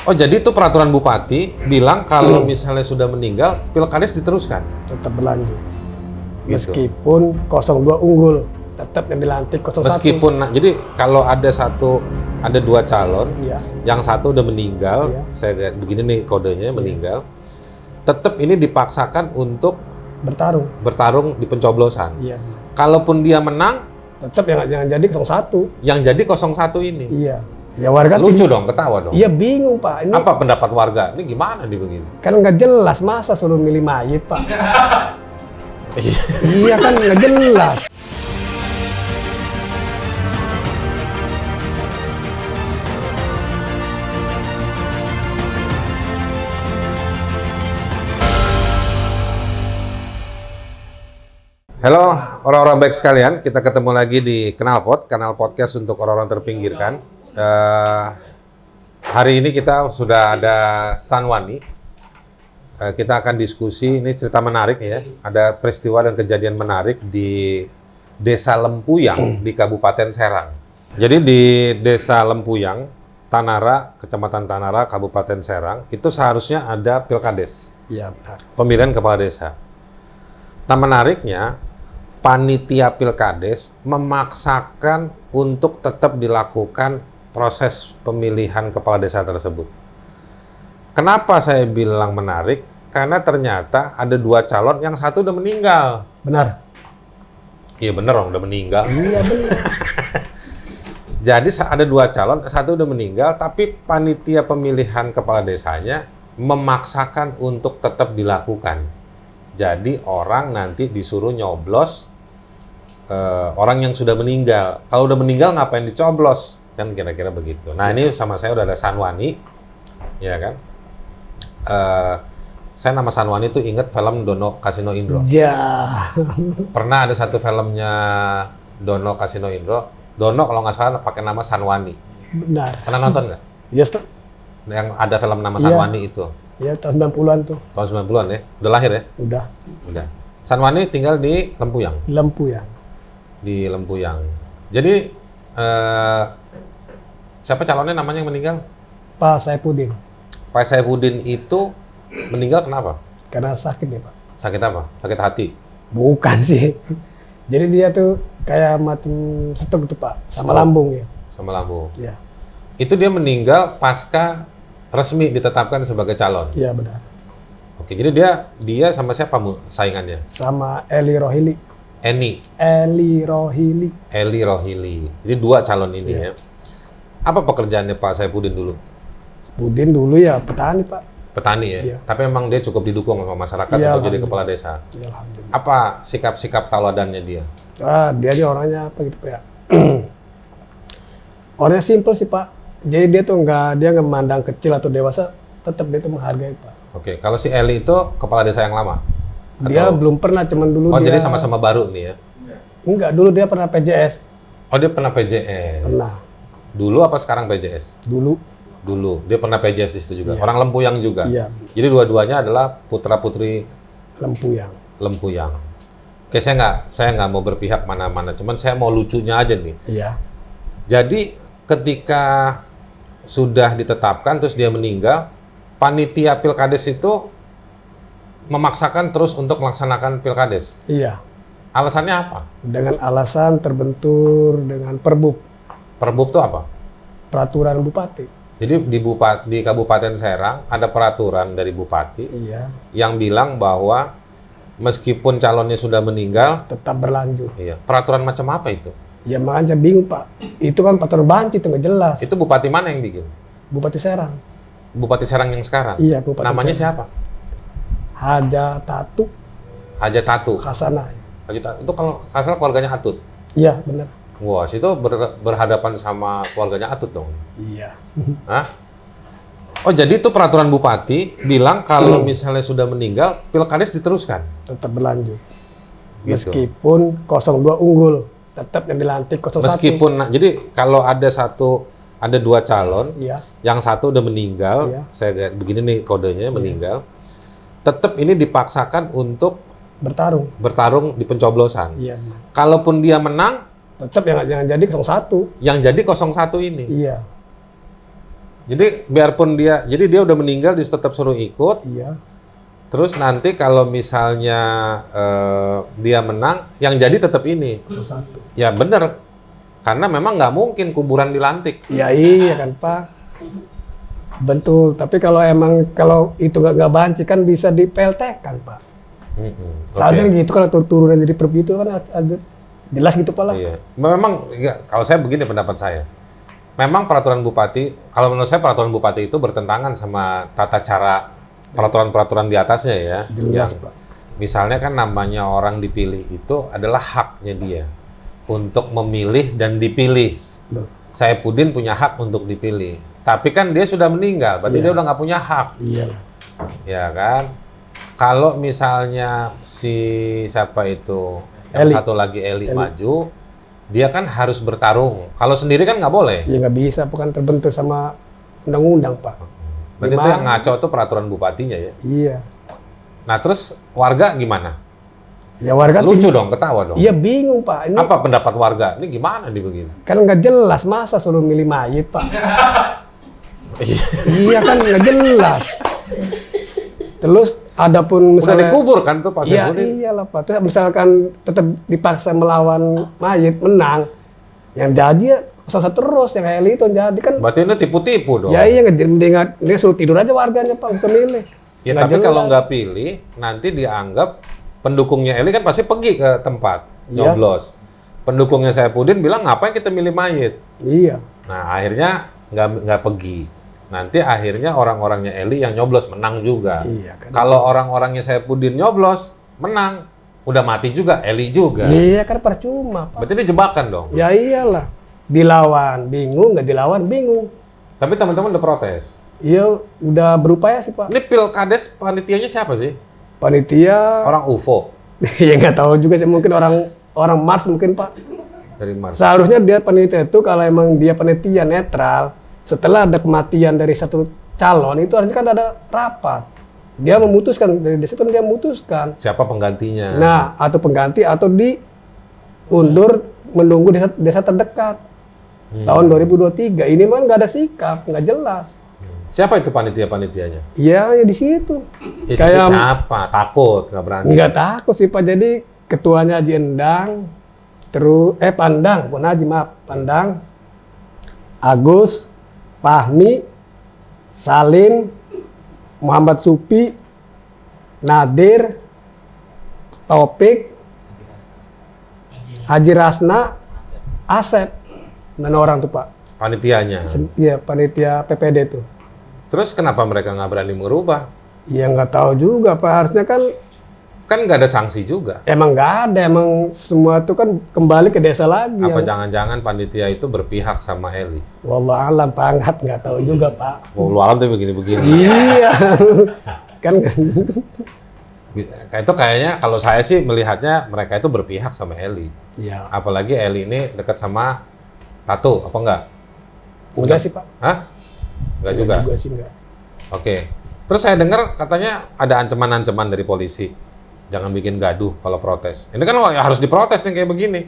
Oh, jadi itu peraturan bupati bilang kalau misalnya sudah meninggal, pilkades diteruskan? Tetap berlanjut. Gitu. Meskipun 02 unggul, tetap yang dilantik 01. Meskipun, jadi kalau ada dua calon, Iya. yang satu udah meninggal, Iya. saya kayak begini nih kodenya meninggal, tetap ini dipaksakan untuk bertarung di pencoblosan. Iya. Kalaupun dia menang, Tetap yang jadi 01. yang jadi 01 ini. Iya. Ya warga Lucu dong, ketawa dong. Iya bingung Pak. Ini Apa pendapat warga? Ini gimana nih begini? kan nggak jelas, masa suruh milih mayit Pak? Iya kan nggak jelas. Halo orang-orang baik sekalian, kita ketemu lagi di Knalpot, kanal podcast untuk orang-orang terpinggirkan. Hari ini kita sudah ada Sanwani. Kita akan diskusi, ini cerita menarik ya. Ada peristiwa dan kejadian menarik di Desa Lempuyang di Kabupaten Serang. Jadi di Desa Lempuyang, Tanara, Kecamatan Tanara, Kabupaten Serang, itu seharusnya ada pilkades, Iya benar. pemilihan kepala desa. Nah menariknya, panitia pilkades memaksakan untuk tetap dilakukan proses pemilihan kepala desa tersebut. Kenapa saya bilang menarik? Karena ternyata ada dua calon, yang satu udah meninggal. Benar. Iya bener dong, udah meninggal. Iya benar. Jadi ada dua calon, satu udah meninggal, tapi panitia pemilihan kepala desanya memaksakan untuk tetap dilakukan. Jadi orang nanti disuruh nyoblos orang yang sudah meninggal. Kalau udah meninggal ngapain dicoblos? Kan kira-kira begitu. Nah ini sama saya udah ada Sanwani, ya kan? Saya nama Sanwani tuh inget film Dono Kasino Indro. Ya. Pernah ada satu filmnya Dono Kasino Indro. Dono kalau nggak salah pakai nama Sanwani. Benar. Pernah nonton nggak? Yes, Pak. Yang ada film nama Iya. Sanwani itu. Ya tahun 90-an tuh. Tahun 90-an ya? Udah lahir ya? Udah. Udah. Sanwani tinggal di Lempuyang. Lempuyang. Di Lempuyang. Jadi siapa calonnya namanya yang meninggal? Pak Saipudin. Pak Saipudin itu meninggal kenapa? Karena sakit ya Pak. Sakit apa? Sakit hati? Bukan sih. Jadi dia tuh kayak macam stroke tuh Pak. Sama Stroke. lambung ya. Sama lambung. Iya. Itu dia meninggal pasca resmi ditetapkan sebagai calon. Iya benar. Oke, jadi dia sama siapa saingannya? Sama Eli Rohili. Eni. Eli Rohili. Eli Rohili. Jadi dua calon ini Iya. ya. Apa pekerjaannya Pak Saipudin dulu? Saipudin dulu ya petani Pak. Petani ya? Iya. Tapi memang dia cukup didukung sama masyarakat Iya, untuk jadi alhamdulillah. kepala desa. Ya, alhamdulillah. Apa sikap-sikap tauladannya dia? Dia orangnya apa gitu Pak ya. Orangnya simple sih Pak. Jadi dia tuh dia nggak memandang kecil atau dewasa, tetap dia tuh menghargai Pak. Oke, kalau si Eli itu kepala desa yang lama? Dia Atau- belum pernah, cuman dulu Oh, dia... jadi sama-sama baru nih ya? Enggak, dulu dia pernah PJS. Oh, dia pernah PJS? Pernah. Dulu apa sekarang PJS? Dulu. Dulu. Dia pernah PJS di situ juga? Iya. Orang Lempuyang juga? Iya. Jadi dua-duanya adalah putra-putri Lempuyang. Lempuyang. Oke, saya nggak mau berpihak mana-mana, cuman saya mau lucunya aja nih. Iya. Jadi ketika sudah ditetapkan terus dia meninggal, panitia pilkades itu memaksakan terus untuk melaksanakan pilkades. Iya. Alasannya apa? Dengan alasan terbentur dengan perbub, Perbub itu apa? peraturan bupati. Jadi di Kabupaten Serang ada peraturan dari bupati Iya. yang bilang bahwa meskipun calonnya sudah meninggal, Tetap berlanjut. iya, peraturan macam apa itu? Ya makanya saya bingung Pak. Itu kan peraturan banci, itu nggak jelas. Itu bupati mana yang bikin? Bupati Serang. Bupati Serang yang sekarang? Iya, Bupati Namanya Serang. siapa? Haja Tatu Haja Tatu. Hasanah. Itu kalau nggak salah keluarganya Atut. Iya, benar. Wah, situ berhadapan sama keluarganya Atut dong. Iya. Hah? Oh, jadi itu peraturan bupati bilang kalau misalnya sudah meninggal, pilkades diteruskan? Tetap berlanjut. Gitu. Meskipun 02 unggul, tetap yang dilantik 01. Meskipun, jadi kalau ada dua calon, Iya. yang satu udah meninggal, Iya. saya kayak begini nih kodenya meninggal, tetap ini dipaksakan untuk bertarung di pencoblosan. Iya. Kalaupun dia menang, Tetap yang jadi 01. yang jadi 01 ini. Iya. Jadi biarpun jadi dia udah meninggal, dia tetap suruh ikut. Iya. Terus nanti kalau misalnya dia menang, yang jadi tetap ini. 01. Ya bener, karena memang nggak mungkin kuburan dilantik. Ya iya kan Pak. Betul, tapi kalau itu nggak banci kan bisa di PLT kan Pak. Seharusnya gitu kalau turunan dari perp itu kan ada jelas gitu Pak lah. Iya. Memang ya, kalau saya begini pendapat saya. Memang peraturan bupati, kalau menurut saya peraturan bupati itu bertentangan sama tata cara peraturan-peraturan di atasnya ya. Jelas Yang Pak. misalnya kan namanya orang dipilih itu adalah haknya dia untuk memilih dan dipilih. Loh. Saipudin punya hak untuk dipilih. Tapi kan dia sudah meninggal, berarti dia udah nggak punya hak. Iya. Ya kan? Kalau misalnya siapa itu, yang Eli. satu lagi Eli maju, dia kan harus bertarung. Kalau sendiri kan nggak boleh. Ya nggak bisa, bukan terbentuk sama undang-undang Pak. Berarti itu yang ngaco itu peraturan bupatinya ya. Iya. Nah terus warga gimana? Ya warga Lucu dong, ketawa dong. Iya bingung Pak. Ini Apa pendapat warga? Ini gimana nih begini? kan nggak jelas, masa suruh milih mayit Pak? Iya kan nggak jelas. Terus adapun Udah misalnya dikubur kan tuh Pak iya Saipudin? iyalah Pak. Terus misalkan tetap dipaksa melawan mayit menang, yang jadi ya usah terus yang Eli itu yang jadi kan. Berarti ini tipu-tipu dong. Ya iya mendingan dia suruh tidur aja warganya Pak, nggak usah milih. Ya Nggak tapi jelas. kalau nggak pilih, nanti dianggap pendukungnya Eli kan pasti pergi ke tempat Iya. nyoblos. Pendukungnya Saipudin bilang ngapain kita milih mayit? Iya. Nah akhirnya nggak pergi. Nanti akhirnya orang-orangnya Eli yang nyoblos menang juga. Iya kan. Kalau orang-orangnya Saipudin nyoblos menang, udah mati juga Eli juga. Iya kan percuma Pak. Berarti ini jebakan dong. Ya iyalah. Dilawan bingung, nggak dilawan bingung. Tapi teman-teman udah protes. Iya udah berupaya sih Pak. Ini pilkades panitianya siapa sih? Panitia Orang UFO ya nggak tahu juga sih, mungkin orang Mars mungkin Pak. dari Mars. Seharusnya dia panitia itu kalau emang dia panitia netral, setelah ada kematian dari satu calon itu harusnya kan ada rapat. Dia memutuskan dari situ dia memutuskan. Siapa penggantinya? Nah, atau pengganti atau diundur menunggu desa terdekat. Tahun 2023 ini mah nggak ada sikap, nggak jelas. Siapa itu panitia-panitianya? Iya, ya di situ. Siapa? Takut, nggak berani. Nggak takut sih Pak. Jadi ketuanya Haji Endang, terus Pandang, bukan Haji maaf, Pandang, Agus, Fahmi, Salim, Muhammad Supi, Nadir, Taufik, Haji Rasna, Asep, 9 orang tuh Pak. Panitianya. Iya, panitia PPD tuh. Terus kenapa mereka nggak berani merubah? Ya nggak tahu juga Pak. Harusnya kan Kan nggak ada sanksi juga. emang nggak ada. Emang semua itu kan kembali ke desa lagi. Apa jangan-jangan panitia itu berpihak sama Eli? Wallahualam Pak, nggak tahu juga Pak. Lu alam tuh begini-begini. Iya. kan Kayak itu kayaknya kalau saya sih melihatnya mereka itu berpihak sama Eli. ya Apalagi Eli ini dekat sama Tatu, apa enggak? enggak sih Pak. Hah? Enggak juga. Sih enggak. Oke. Terus saya dengar katanya ada ancaman-ancaman dari polisi. Jangan bikin gaduh kalau protes. Ini kan harus diprotes nih kayak begini.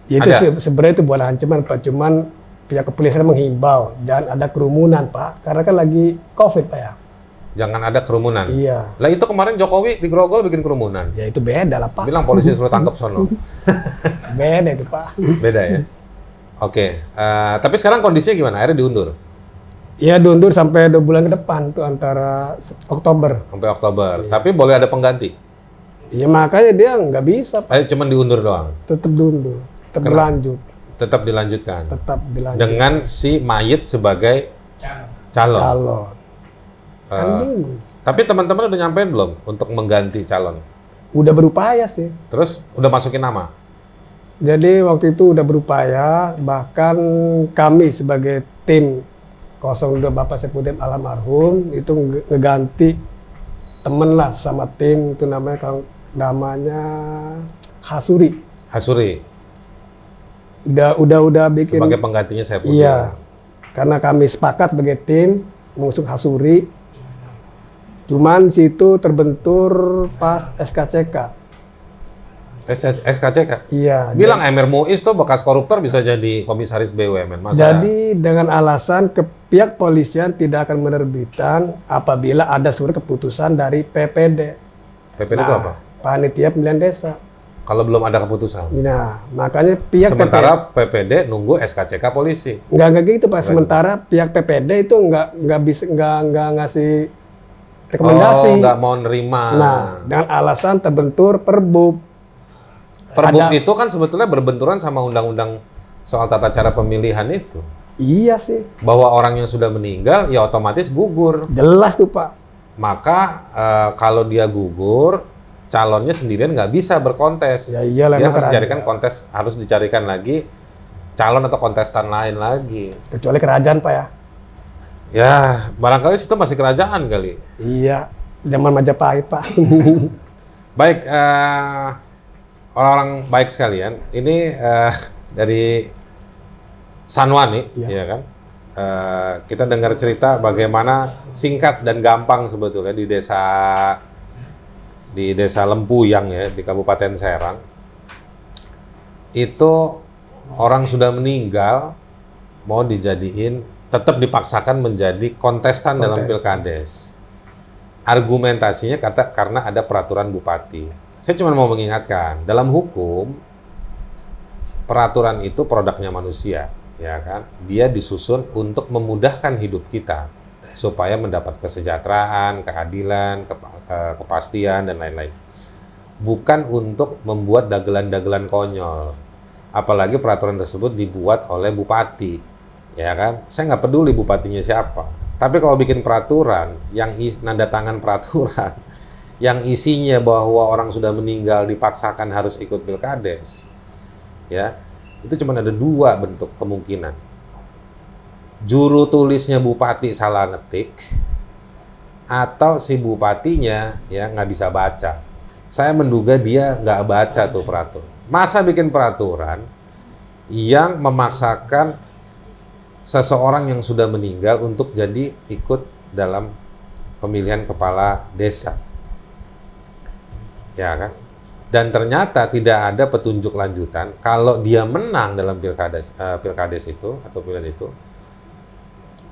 Ya, itu Ada. sebenarnya itu bukan ancaman Pak, cuman pihak kepolisian menghimbau jangan ada kerumunan Pak, karena kan lagi COVID Pak ya. Jangan ada kerumunan. Iya. Lah itu kemarin Jokowi di Grogol bikin kerumunan. Ya itu beda lah Pak. Bilang polisi suruh tangkap sono. Beda itu Pak. Beda ya? Oke. Tapi sekarang kondisinya gimana? Akhirnya diundur Iya diundur sampai 2 bulan ke depan tuh antara Oktober. sampai Oktober. Tapi boleh ada pengganti. Iya makanya dia nggak bisa Pak. Cuman diundur doang. Tetap diundur, tetap Kenapa? berlanjut, Tetap dilanjutkan. tetap dilanjut. Dengan si mayit sebagai calon. Calon. Kan Eh, bingung. Tapi teman-teman udah nyampein belum untuk mengganti calon? Udah berupaya sih. Terus udah masukin nama? Jadi waktu itu udah berupaya, bahkan kami sebagai tim 02 Bapak Saipudin almarhum itu ngeganti temen lah sama tim itu namanya Hasuri. Hasuri Udah bikin. sebagai penggantinya saya punya. Iya. Karena kami sepakat sebagai tim mengusung Hasuri. Cuman situ terbentur pas SKCK. SKCK? Iya. Bilang Emir Muiz tuh bekas koruptor bisa jadi komisaris BUMN. Masa? Jadi dengan alasan pihak polisian tidak akan menerbitkan apabila ada surat keputusan dari PPD. PPD itu apa? Panitia Pemilihan Desa. Kalau belum ada keputusan. Nah, makanya pihak Sementara PPD nunggu SKCK polisi. Nggak gitu Pak. Sementara pihak PPD itu nggak ngasih rekomendasi. Oh, nggak mau nerima. Nah, dengan alasan terbentur Perbub. Perbub itu kan sebetulnya berbenturan sama undang-undang soal tata cara pemilihan itu. Iya sih. Bahwa orang yang sudah meninggal ya otomatis gugur. Jelas tuh Pak. Maka kalau dia gugur, calonnya sendirian nggak bisa berkontes. Ya iyalah. Dia harus dicarikan harus dicarikan lagi calon atau kontestan lain lagi. Kecuali kerajaan Pak ya. Ya, barangkali situ masih kerajaan kali. Iya, zaman Majapahit Pak. Baik, orang-orang baik sekalian, ini dari Sanwani, ya kan? Kita dengar cerita bagaimana singkat dan gampang sebetulnya di desa Lempuyang ya, di Kabupaten Serang. Itu orang sudah meninggal, mau tetap dipaksakan menjadi kontestan dalam Pilkades. Argumentasinya karena ada peraturan bupati. Saya cuma mau mengingatkan, dalam hukum peraturan itu produknya manusia, ya kan? Dia disusun untuk memudahkan hidup kita supaya mendapat kesejahteraan, keadilan, kepastian dan lain-lain. Bukan untuk membuat dagelan-dagelan konyol. Apalagi peraturan tersebut dibuat oleh bupati. Ya kan, saya nggak peduli bupatinya siapa. Tapi kalau bikin peraturan, nanda tangan peraturan, yang isinya bahwa orang sudah meninggal dipaksakan harus ikut pilkades, ya itu cuma ada dua bentuk kemungkinan. Juru tulisnya bupati salah ngetik, atau si bupatinya ya nggak bisa baca. Saya menduga dia nggak baca tuh peraturan. Masa bikin peraturan yang memaksakan seseorang yang sudah meninggal untuk jadi ikut dalam pemilihan kepala desa. Ya kan? Dan ternyata tidak ada petunjuk lanjutan kalau dia menang dalam pilkades itu atau pilihan itu.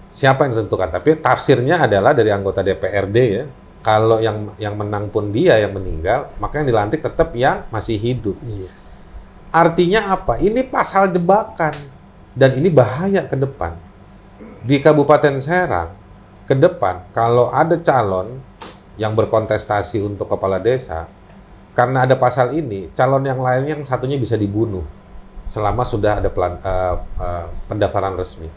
Siapa yang ditentukan? Tapi tafsirnya adalah dari anggota DPRD ya. Kalau yang menang pun dia yang meninggal, maka yang dilantik tetap yang masih hidup. Iya. Artinya apa? Ini pasal jebakan. Dan ini bahaya ke depan. Di Kabupaten Serang, ke depan, kalau ada calon yang berkontestasi untuk kepala desa, karena ada pasal ini, calon yang lainnya yang satunya bisa dibunuh selama sudah ada pendaftaran resmi.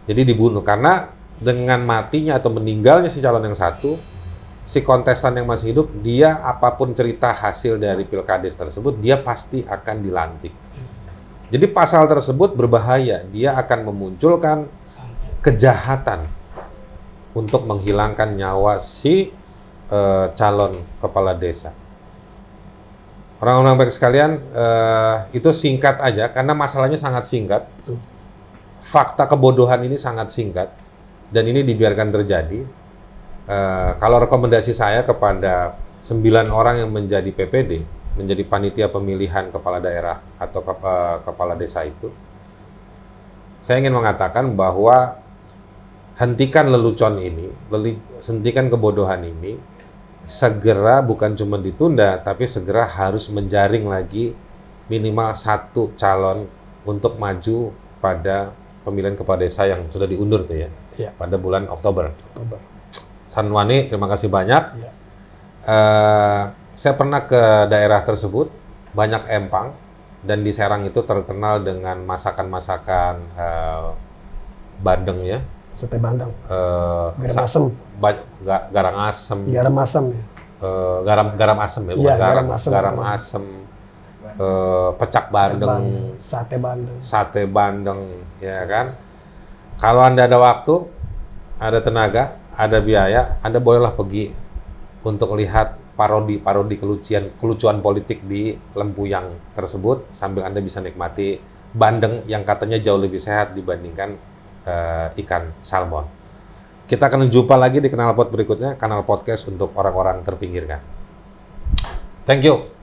Jadi dibunuh, karena dengan matinya atau meninggalnya si calon yang satu, si kontestan yang masih hidup, dia apapun cerita hasil dari pilkades tersebut, dia pasti akan dilantik. Jadi pasal tersebut berbahaya, dia akan memunculkan kejahatan untuk menghilangkan nyawa si calon kepala desa. Orang-orang baik sekalian, itu singkat aja, karena masalahnya sangat singkat. Fakta kebodohan ini sangat singkat, dan ini dibiarkan terjadi. Kalau rekomendasi saya kepada 9 orang yang menjadi PPD, menjadi panitia pemilihan kepala daerah atau kepala desa itu, saya ingin mengatakan bahwa hentikan lelucon ini, hentikan kebodohan ini, segera bukan cuma ditunda, tapi segera harus menjaring lagi minimal 1 calon untuk maju pada pemilihan kepala desa yang sudah diundur tuh ya, pada bulan Oktober. Sanwani, terima kasih banyak. Ya. Saya pernah ke daerah tersebut, banyak empang, dan di Serang itu terkenal dengan masakan-masakan bandeng ya. Sate bandeng. Garam asem. Garam asem. Garam asem ya. Garam asem ya, bukan garam asem. Pecak bandeng. Sate bandeng, ya kan. Kalau Anda ada waktu, ada tenaga, ada biaya, Anda bolehlah pergi untuk lihat parodi kelucuan politik di Lempuyang tersebut, sambil Anda bisa nikmati bandeng yang katanya jauh lebih sehat dibandingkan ikan salmon. Kita akan jumpa lagi di kanal pot berikutnya, kanal podcast untuk orang-orang terpinggirkan. Thank you.